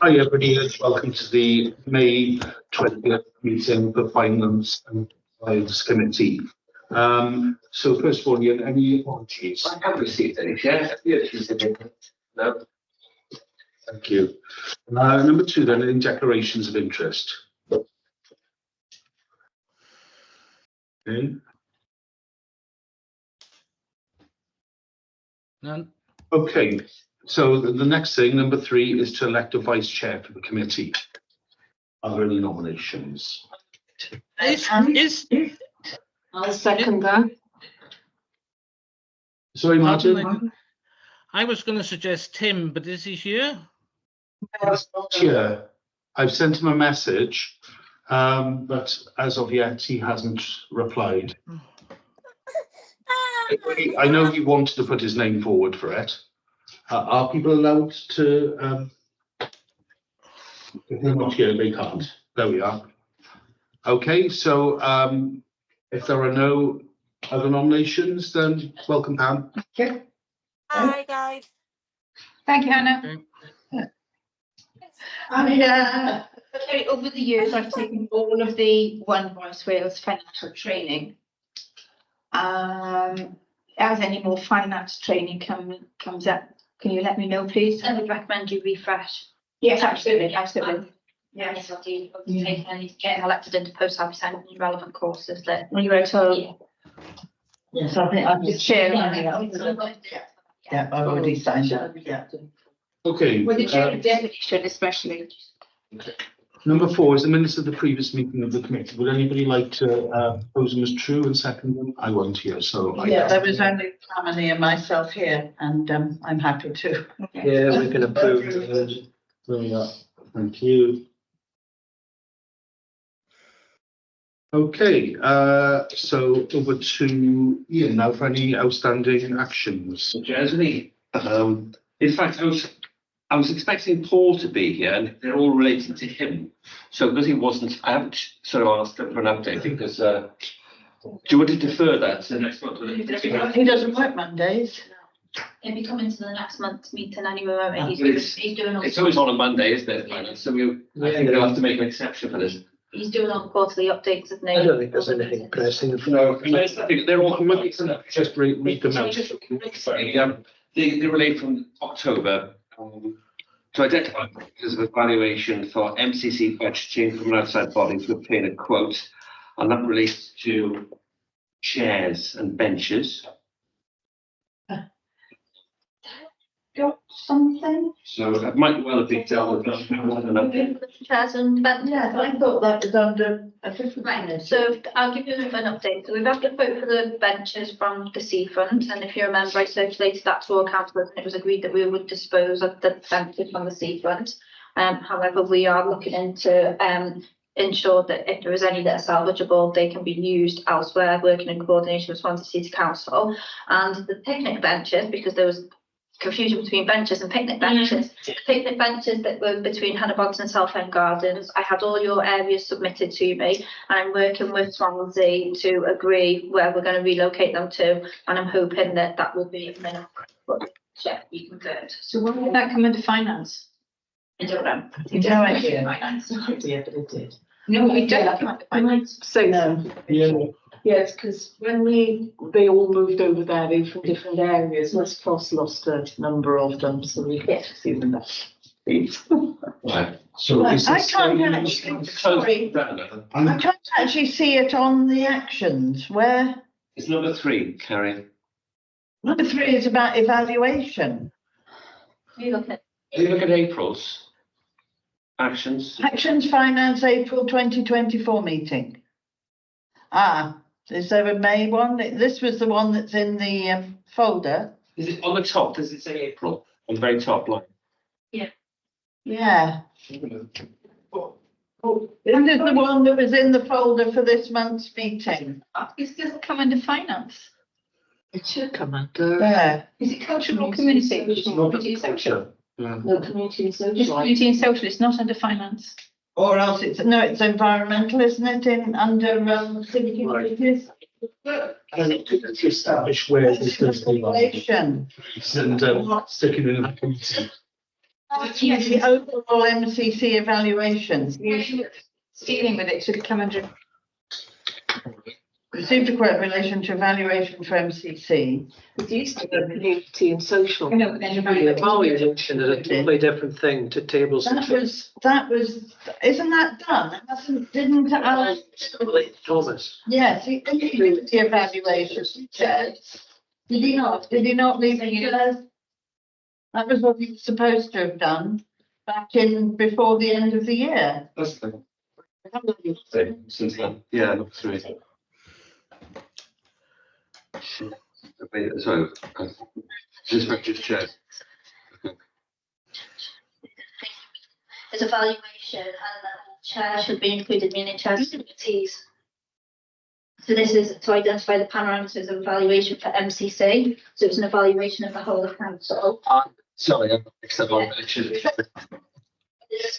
Hi everybody, welcome to the May 20th meeting for Finance and Compliance Committee. So first of all, Ian, any apologies? I haven't received any. No. Thank you. Number two then, any declarations of interest? Okay. None. Okay, so the next thing, number three, is to elect a vice chair for the committee. Are there any nominations? I'll second that. Sorry, Martin? I was going to suggest Tim, but is he here? He's not here. I've sent him a message, but as of yet, he hasn't replied. I know he wanted to put his name forward for it. Are people allowed to? If they're not here, they can't. There we are. Okay, so if there are no other nominations, then welcome, Pam. Okay. Hi guys. Thank you, Hannah. Okay, over the years, I've taken all of the One Voice Wales financial training. As any more finance training comes up, can you let me know, please? I would recommend you refresh. Yes, absolutely, absolutely. Yes, I'll do. Take any getting elected into post office and relevant courses that. When you were told. Yes, I think I'm just sharing. Yeah, I've already signed up. Yeah. Okay. With the chair of delegation especially. Number four is the minutes of the previous meeting of the committee. Would anybody like to propose them as true and second them? I won't here, so. Yeah, there was only Tammany and myself here, and I'm happy to. Yeah, we can approve. There we are. Thank you. Okay, so over to Ian now for any outstanding actions. Jasmine, in fact, I was expecting Paul to be here, and they're all related to him. So because he wasn't, I haven't sort of asked him for an update because. Do you want to defer that to the next month? He doesn't work Mondays. He'll be coming to the next month's meeting anyway, won't he? But He's doing all. It's always on a Monday, isn't it? Finance? So I think we'll have to make an exception for this. He's doing all the quarterly updates, isn't he? I don't think there's anything pressing. No, they're all. Just read them out. They relate from October to identify factors of evaluation for MCC budgeting from an outside body to obtain a quote, and that relates to chairs and benches. Got something? So that might well have been dealt with. Chairs and benches. Yeah, I thought that was under a different. Right, so I'll give you an update. So we've had to vote for the benches from the Sea Fund, and if you remember, I circulated that to all councillors, and it was agreed that we would dispose of the benches from the Sea Fund. However, we are looking into ensure that if there is any that are salvageable, they can be used elsewhere, working in coordination with Swansea City Council. And the picnic benches, because there was confusion between benches and picnic benches. The picnic benches that were between Hannah Boggs and Southend Gardens, I had all your areas submitted to me, and I'm working with Swansea to agree where we're going to relocate them to, and I'm hoping that that will be a minimum. Be confirmed. So when will that come into finance? I don't know. No idea. Finance. Yeah, but it did. No, we don't. I might say No. Yeah. yes, because when they all moved over there, they were from different areas. West Cross lost a number of them, so we get to see them back. Right. So is I this, can't actually, sorry, I can't actually see it on the actions. Where It's number 3, Carrie. number 3 is about evaluation. You look at You look at April's actions. Actions Finance April 2024 meeting. Is there a May one? This was the one that's in the folder. Is it on the top? Does it say April on the very top line? Yeah. This is the one that was in the folder for this month's meeting. Is this come under finance? It should come under There. Is it cultural community? Community and social. no community and It's social. community and social, it's not under finance. Or else it's environmental, isn't it, in under civic communities? and to establish where this is going Evaluation. and sticking in a committee. The overall MCC evaluations. Dealing with it should come under. Received a quote in relation to evaluation for MCC. It used to be community and social. I know, but then Evaluation is a totally different thing to tables and That was, isn't that done? Didn't Alan? Thomas. Yes, he did the evaluation. Chairs. Did he not? Did he not leave the chairs? That was what he was supposed to have done back in before the end of the year. That's the thing. Since then, yeah, look through it. So, just chairs. There's a valuation and the chair should be included, meaning chairs committees. So this is to identify the parameters of evaluation for MCC. So it's an evaluation of the whole of council. Sorry, I'm mixed up on it. Should-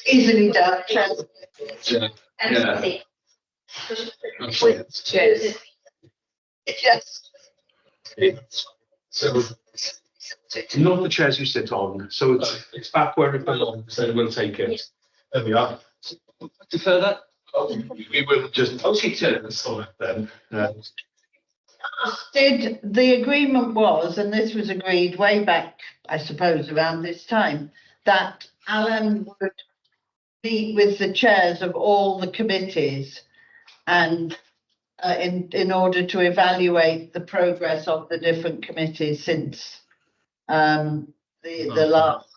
Easily done. Chairs. Yeah. MCC. With chairs. Yes. So not the chairs you sit on, so it's back where it belongs, so we'll take it. There we are. Defer that. We will just. Okay, turn. So then. Did the agreement was, and this was agreed way back, I suppose, around this time, that Alan would meet with the chairs of all the committees and in order to evaluate the progress of the different committees since the last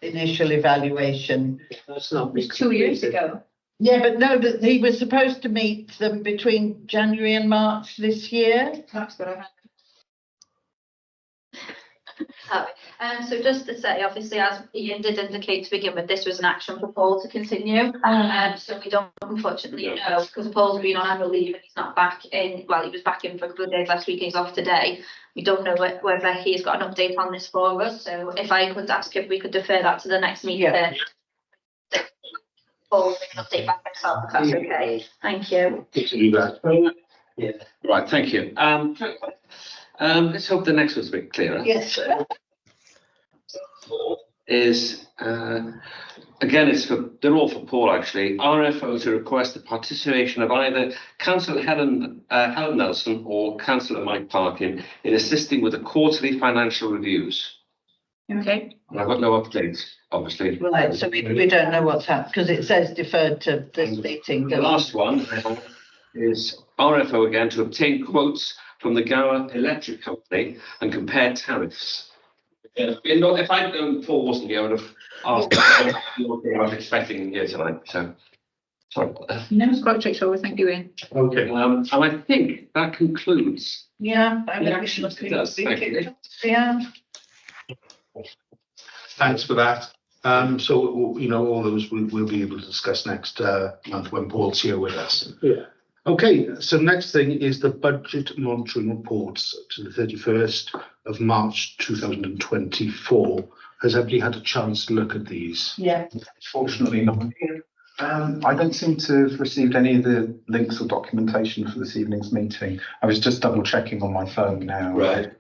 initial evaluation. That's not. It was 2 years ago. Yeah, but no, that he was supposed to meet them between January and March this year. That's what I had. So just to say, obviously, as Ian did indicate to begin with, this was an action for Paul to continue. So we don't unfortunately know, because Paul's been on annual leave and he's not back in, well, he was back in for a couple of days last week, he's off today. We don't know whether he's got an update on this for us, so if I could ask if we could defer that to the next meeting. Yeah. Paul, we can update back myself, if that's okay. Thank you. Good to do that. Yeah. Right, thank you. Let's hope the next one's a bit clearer. Yes. Is again, they're all for Paul actually. RFO to request the participation of either Councillor Helen Nelson or Councillor Mike Parkin in assisting with the quarterly financial reviews. Okay. And I've got no updates, obviously. Right, so we don't know what's happened because it says deferred to this meeting. The last one is RFO again to obtain quotes from the Gower Electric Company and compare tariffs. If I'd known Paul wasn't here, I would have asked what I was expecting him here tonight. So sorry about that. No, it's quite straightforward. Thank you, Ian. Okay. And I think that concludes. Yeah. The actions it does. Thank you. Yeah. Thanks for that. So, you know, all those we'll be able to discuss next month when Paul's here with us. Yeah. Okay, so next thing is the budget monitoring reports to the 31st of March 2024. Has everybody had a chance to look at these? Yeah. Fortunately not. I don't seem to have received any of the links or documentation for this evening's meeting. I was just double checking on my phone now. Right.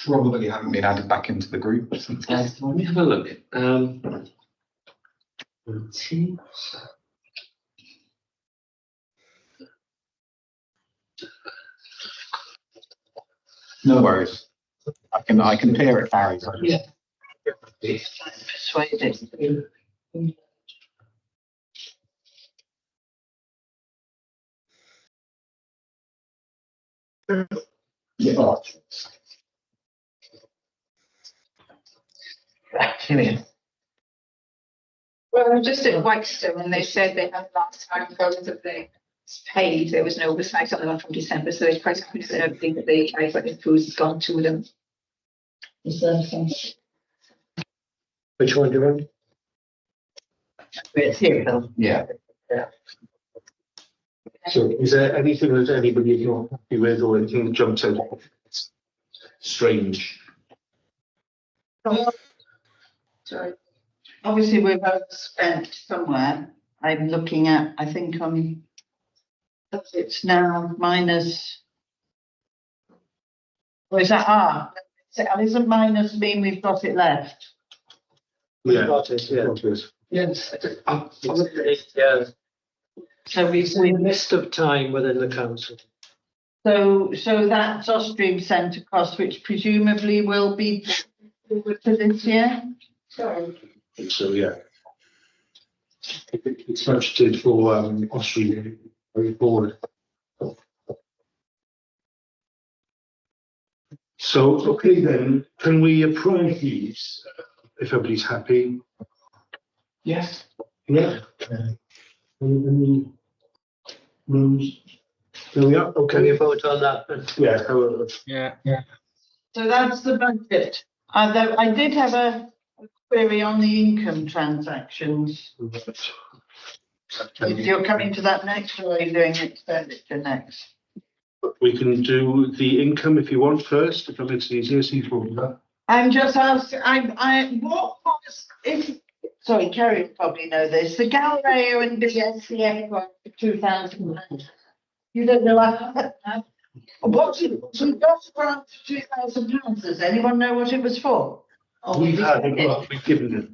Probably haven't been added back into the group since last Let time. me have a look. No worries. I can hear it, Barry. Yeah. Persuaded. Yeah. Brilliant. Well, just at Whitestone, and they said they had last time photos of the paid, there was no oversight on the one from December, so it's quite confident that everything that they tried for the food has gone to them. Is there some? Which one do you want? It's here, Phil. Yeah. So is there anything that anybody is not happy with or anything that jumps out? Strange. Sorry. Obviously, we've overspent somewhere. I'm looking at, I think it's now minus. Or is that R? Isn't minus mean we've got it left? Yeah. Got it, yeah. Yes. Yeah, So it's in the midst of time within the council. so that's Austrian centre cost, which presumably will be for this year? Sorry. So, yeah. It's budgeted for Austria going forward. So, okay then, can we approve these if everybody's happy? Yes. Yeah. Any rooms? There we are, Can you okay. vote on that? Yeah, Yeah. So that's the budget. Although I did have a query on the income transactions. If you're coming to that next, or are you doing expenditure next? we can do the income if you want first, if that makes it easier, so you can that. I'm just asking, what was, sorry, Kerry will probably know this, the Galileo and BSCA grant for 2000. You don't know that? What's it, we got a grant for £2,000, does anyone know what it was for? Oh, We've had it. it, we've given it.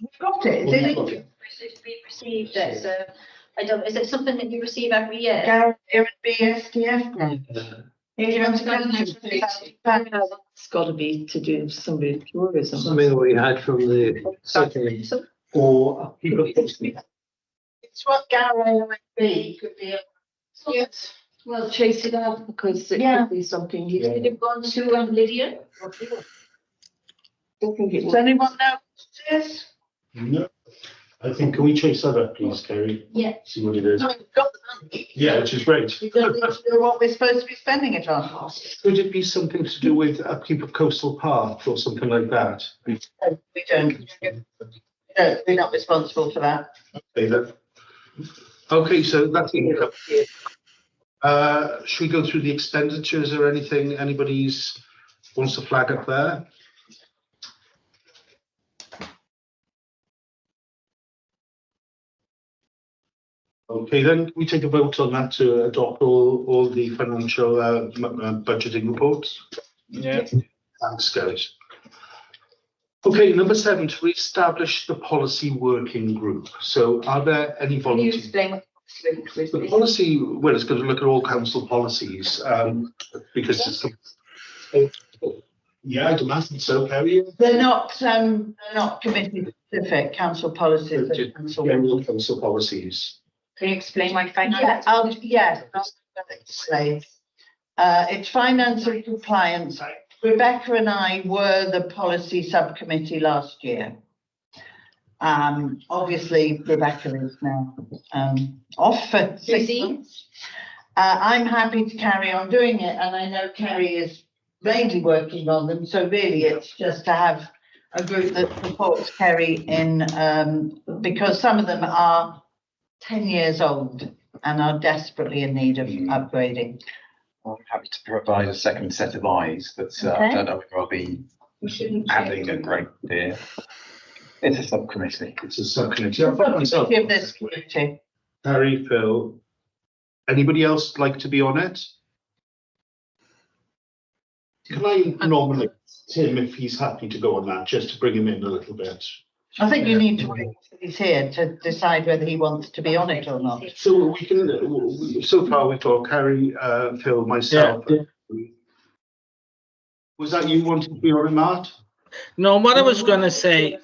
We've got it, is it? We received it, so I don't, is it something that you receive every year? Galileo and BSDF grant. You want to come to £2,000? It's got to be to do something with tourism. Something that we had from the second. Or people. It's what Galileo and B could be. Yes, well, chase it out because it Yeah. could be something. Yeah. Would it have gone to Lydia? Don't think it Does will. anyone know what it is? No. I think, can we chase that up, please, Kerry? Yeah. See what it is. No, we've got the money. Yeah, which is great. We don't need to know what we're supposed to be spending it on. Could it be something to do with upkeep of coastal park or something like that? We don't. No, we're not responsible for that. Okay, then. Okay, so that's income. Should we go through the expenditures or anything anybody's wants to flag up there? Okay, then we take a vote on that to adopt all the financial budgeting reports. Yeah. Thanks, guys. Okay, number 7, to establish the policy working group. So are there any Can you volunteers? explain what the group is? The policy, well, it's going to look at all council policies, because it's. Yeah, I'd imagine so, Harry. They're not committee specific council policies. they're council- General council policies. Can you explain why finance? Yeah, I'll explain. It's finance and compliance. Rebecca and I were the policy subcommittee last year. Obviously Rebecca is now off for 6 Busy. months. I'm happy to carry on doing it, and I know Kerry is mainly working on them, so really it's just to have a group that supports Kerry in, because some of them are 10 years old and are desperately in need of upgrading. I'm happy to provide a second set of eyes, but I Okay. don't know if I'll be We shouldn't. adding a great deal. It's a subcommittee. It's a subcommittee. I've got myself. Give this committee. Harry, Phil. Anybody else like to be on it? Can I nominate Tim if he's happy to go on that, just to bring him in a little bit? I think you need to wait until he's here to decide whether he wants to be on it or not. So we can, so far we've got Harry, Phil, myself. Was that you wanting to be on it, Matt? No, what I was going to say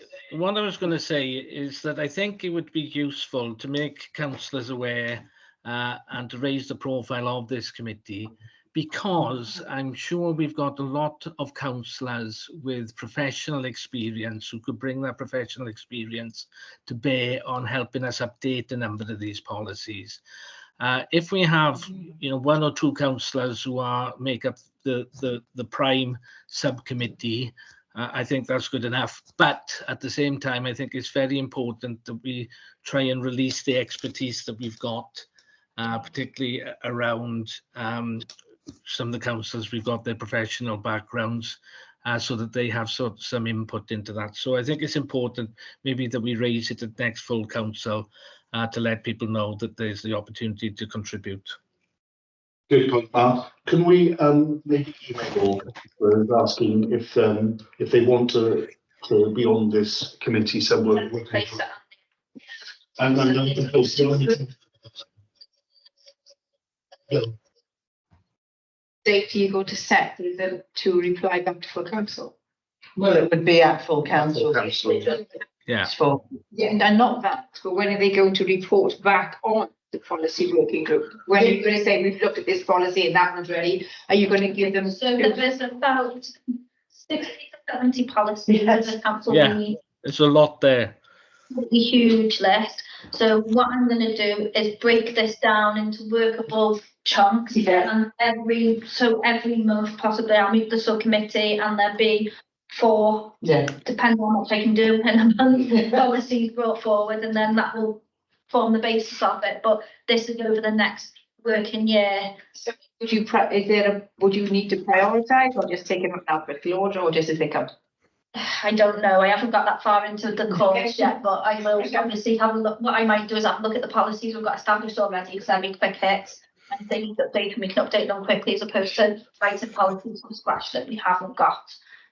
is that I think it would be useful to make councillors aware and to raise the profile of this committee, because I'm sure we've got a lot of councillors with professional experience who could bring that professional experience to bear on helping us update a number of these policies. If we have, 1 or 2 councillors who make up the prime subcommittee, I think that's good enough. But at the same time, I think it's very important that we try and release the expertise that we've got, particularly around some of the councillors. We've got their professional backgrounds, so that they have some input into that. So I think it's important maybe that we raise it at next full council to let people know that there's the opportunity to contribute. Good point, Matt. Can we maybe email people asking if they want to to be on this committee, so we're. Face it. And I'm not supposed to. Date do you go to set for them to reply back to full council? Well, it would be at full council. Council. Yeah. For, Yeah, and not that, but when are they going to report back on the policy working group? When are you going to say, we've looked at this policy and that one's ready, are you going to give them? So there is about 60 to 70 policies that the council Yeah. needs. There's a lot there. A huge list. So what I'm going to do is break this down into workable chunks. Yeah. And every month possibly I'll meet the subcommittee and there'll be 4, yeah. depending on what I can do in a month, policies brought forward, and then that will form the basis of it. But this is over the next working year. So would you, would you need to prioritise or just take them in alphabetical order or just as they come? I don't know. I haven't got that far into the course yet, but I will obviously have a look. What I might do is have a look at the policies we've got established already, because they're quick hits. And if they need updating, we can update them quickly as opposed to writing policies from scratch that we haven't got.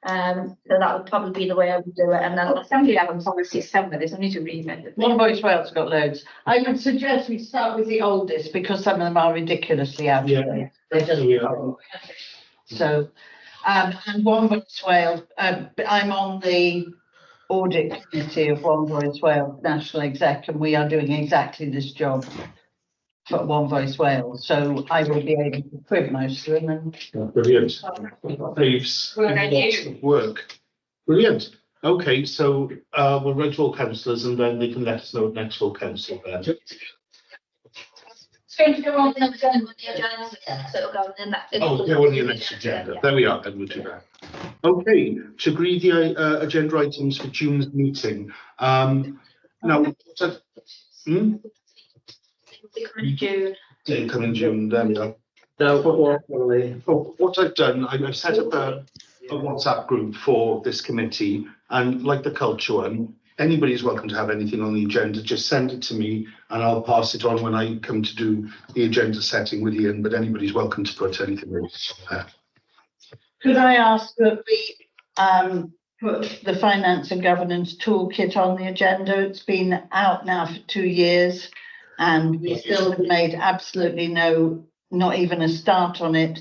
So that would probably be the way I would do it. And then Somebody have a policy somewhere, there's only to read it. One Voice Wales got loads. I would suggest we start with the oldest because some of them are ridiculously out of date. They're just. So, and One Voice Wales, I'm on the audit committee of One Voice Wales National Exec, and we are doing exactly this job for One Voice Wales. So I will be able to print most of them. And Brilliant. Saves lots of work. Brilliant. Okay, so we'll read to all councillors and then they can let us know at next full council then. it's going to go on the agenda, so it'll go in that. Oh, go on the next agenda. There we are, then we'll do that. Okay, to agree the agenda items for June's meeting. Now, June. they come in June, there we are. No, what What I've done, I've set up a WhatsApp group for this committee, and like the culture one, anybody's welcome to have anything on the agenda, just send it to me and I'll pass it on when I come to do the agenda setting with Ian, but anybody's welcome to put anything in there. could I ask that we put the finance and governance toolkit on the agenda? It's been out now for 2 years and we still have made absolutely not even a start on it.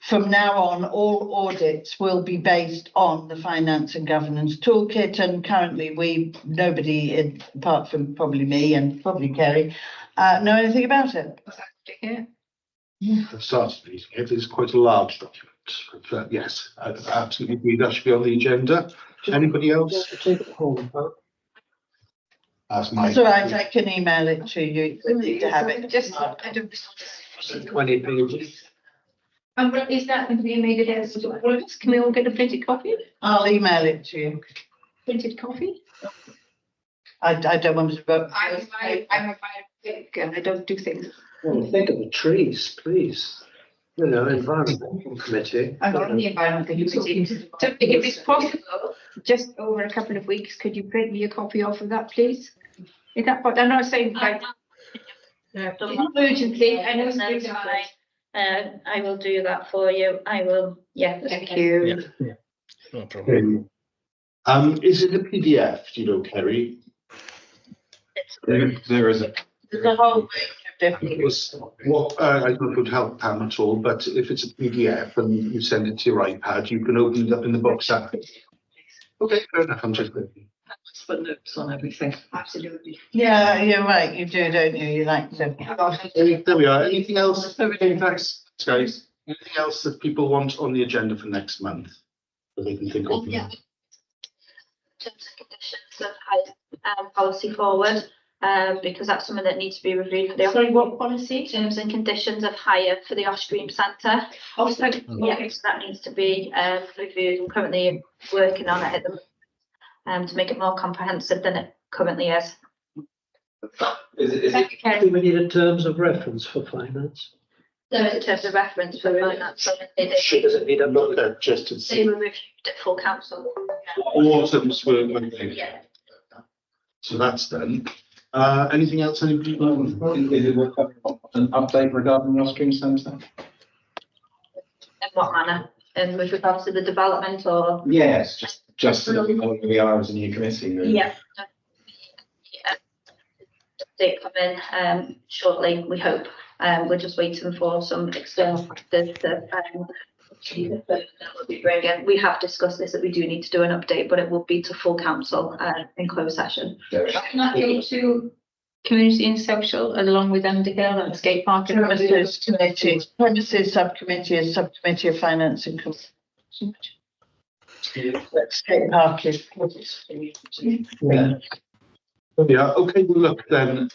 From now on, all audits will be based on the finance and governance toolkit, and currently nobody apart from probably me and probably Kerry know anything about it. I've started reading it, it's quite a large document, but yes, I absolutely agree that should be on the agenda. Anybody else? That's my. It's all right, I can email it to you if you need to have it. Just, 20 pages. and is that going to be made available to all of us? Can we all get a printed copy? I'll email it to you. Printed copy? I don't want to vote. I'm a biopic and I don't do things. Well, think of the trees, please. You know, environmental committee. I'm on the environment committee. So if it's possible, just over a couple of weeks, could you print me a copy off of that, please? Is that what, I'm not saying like urgently, I know it's urgent. I will do that for you. I will, yeah. Thank you. Yeah. No problem. Is it a PDF, do you know, Kerry? There is a. There's a whole range of different. It was what I don't know if it would help Pam at all, but if it's a PDF and you send it to your iPad, you can open it up in the box app. Okay, fair enough. I'm just thinking. Put notes on everything. Absolutely. Yeah, you're right, you do, don't you? You like to. There we are. Anything else? Everything. Thanks, guys. Anything else that people want on the agenda for next month that they can think of? Yeah. Terms and conditions of high policy forward, because that's something that needs to be reviewed for the. Sorry, what policy? Terms and conditions of hire for the Oshgreen Centre. Oh, sorry. Yeah, so that needs to be reviewed. I'm currently working on it at the moment, to make it more comprehensive than it currently is. Thank you, Kerry. Do we need a terms of reference for finance? There is a terms of reference for finance, so they Does it need a Look at just to they see were reviewed at full council. autumn's were when they. Yeah. So that's done. Anything else? Anybody? Is it worth an update regarding the Austrian Centre? In what manner? And with regards to the development or? Yes, just Just so that we know where we are as a new committee. Really. Yeah. They come in shortly, we hope. We're just waiting for some external factors that will be bringing. We have discussed this, that we do need to do an update, but it will be to full council in closed session. Can that go to community and social along with Underhill and skate park? and Premises committee, premises subcommittee is subcommittee of finance and. Let's take parking. Yeah, okay, well, look, then,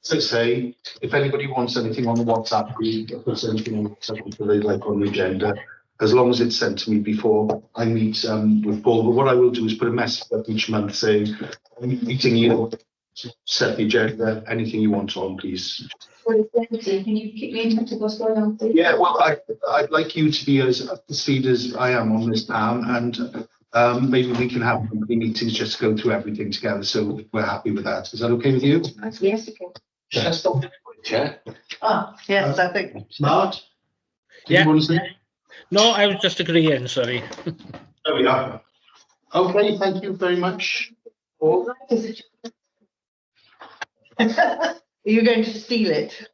as I say, if anybody wants anything on the WhatsApp group, if there's anything on the WhatsApp group that they'd like on the agenda, as long as it's sent to me before I meet with Paul, but what I will do is put a message up each month saying, I'm meeting you, set the agenda, anything you want on, please. Can you keep me in touch with what's going on, please? Yeah, well, I'd like you to be as up to speed as I am on this, Pam, and maybe we can have monthly meetings just to go through everything together, so we're happy with that. Is that okay with you? Yes, you can. That's not difficult, Chair. Yes, I think. Smart? Yeah. You want to say? No, I was just agreeing, sorry. There we are. Okay, thank you very much. Paul? Are you going to steal it?